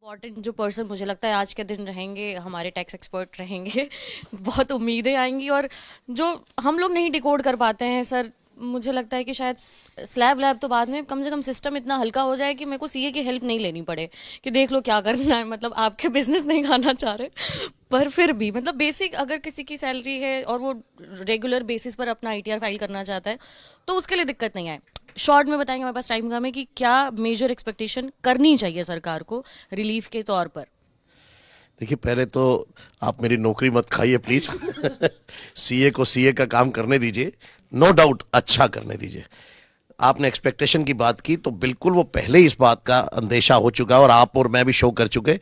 Important जो person मुझे लगता है आज के दिन रहेंगे हमारे टैक्स एक्सपर्ट रहेंगे। बहुत उम्मीदें आएंगी और जो हम लोग नहीं डिकोड कर पाते हैं सर, मुझे लगता है कि शायद स्लैब लैब तो बाद में, कम से कम सिस्टम इतना हल्का हो जाए कि मेरे को सीए की हेल्प नहीं लेनी पड़े कि देख लो क्या करना है। मतलब आपके बिजनेस नहीं खाना चाह रहे, पर फिर भी मतलब बेसिक अगर किसी की सैलरी है और वो रेगुलर बेसिस पर अपना आईटीआर फाइल करना चाहता है तो उसके लिए दिक्कत नहीं है। शॉर्ट में बताएंगे, हमारे पास टाइम कम है, कि क्या मेजर एक्सपेक्टेशन करनी चाहिए सरकार को रिलीफ के तौर पर। देखिए, पहले तो आप मेरी नौकरी मत खाइए प्लीज। सीए को सीए का काम करने दीजिए, नो डाउट अच्छा करने दीजिए। आपने एक्सपेक्टेशन की बात की तो बिल्कुल वो पहले इस बात का अंदेशा हो चुका है और आप और मैं भी शो कर चुके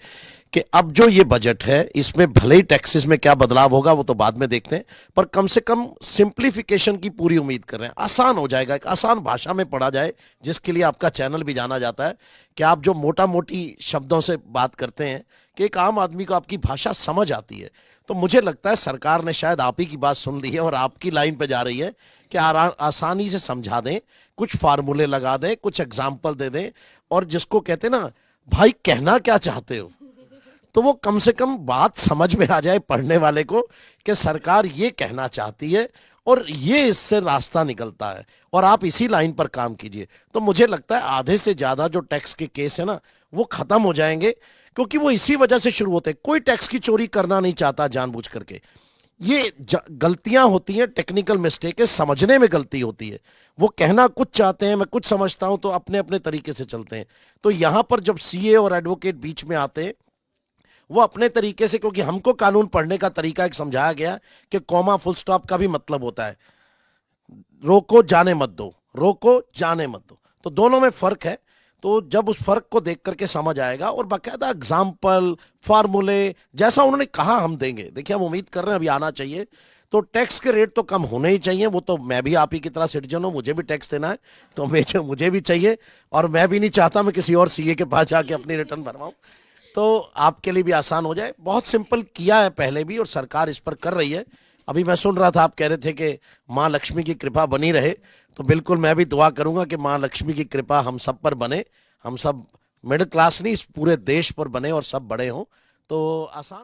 कि अब जो ये बजट है इसमें भले ही टैक्सेस में क्या बदलाव होगा वो तो बाद में देखते हैं, पर कम से कम सिंप्लीफिकेशन की पूरी उम्मीद कर रहे हैं। आसान हो जाएगा, एक आसान भाषा में पढ़ा जाए, जिसके लिए आपका चैनल भी जाना जाता है कि आप जो मोटा मोटी शब्दों से बात करते हैं कि एक आम आदमी को आपकी भाषा समझ आती है। तो मुझे लगता है सरकार ने शायद आप ही की बात सुन ली है और आपकी लाइन पे जा रही है कि आसानी से समझा दें, कुछ फार्मूले लगा दें, कुछ एग्जाम्पल दे दें, और जिसको कहते ना भाई कहना क्या चाहते हो, तो वो कम से कम बात समझ में आ जाए पढ़ने वाले को कि सरकार ये कहना चाहती है और ये इससे रास्ता निकलता है, और आप इसी लाइन पर काम कीजिए। तो मुझे लगता है आधे से ज्यादा जो टैक्स के केस है ना वो खत्म हो जाएंगे, क्योंकि वो इसी वजह से शुरू होते हैं। कोई टैक्स की चोरी करना नहीं चाहता जानबूझ करके। ये गलतियां होती हैं, टेक्निकल मिस्टेक है, समझने में गलती होती है। वो कहना कुछ चाहते हैं, मैं कुछ समझता हूं, तो अपने अपने तरीके से चलते हैं। तो यहां पर जब सीए और एडवोकेट बीच में आते हैं, वो अपने तरीके से, क्योंकि हमको कानून पढ़ने का तरीका एक समझाया गया कि कॉमा फुल स्टॉप का भी मतलब होता है रोको जाने मत दो, रोको जाने मत दो, तो दोनों में फर्क है। तो जब उस फर्क को देख करके समझ आएगा, और बाकायदा एग्जाम्पल फार्मूले जैसा उन्होंने कहा हम देंगे। देखिए, हम उम्मीद कर रहे हैं अभी आना चाहिए। तो टैक्स के रेट तो कम होने ही चाहिए, वो तो मैं भी आप ही की तरह सिटीजन हूं, मुझे भी टैक्स देना है, तो मुझे भी चाहिए। और मैं भी नहीं चाहता मैं किसी और सीए के पास जाके अपनी रिटर्न भरवाऊं। तो आपके लिए भी आसान हो जाए। बहुत सिंपल किया है पहले भी, और सरकार इस पर कर रही है। अभी मैं सुन रहा था, आप कह रहे थे कि माँ लक्ष्मी की कृपा बनी रहे, तो बिल्कुल मैं भी दुआ करूंगा कि माँ लक्ष्मी की कृपा हम सब पर बने। हम सब मिडिल क्लास नहीं, इस पूरे देश पर बने और सब बड़े हों। तो आसान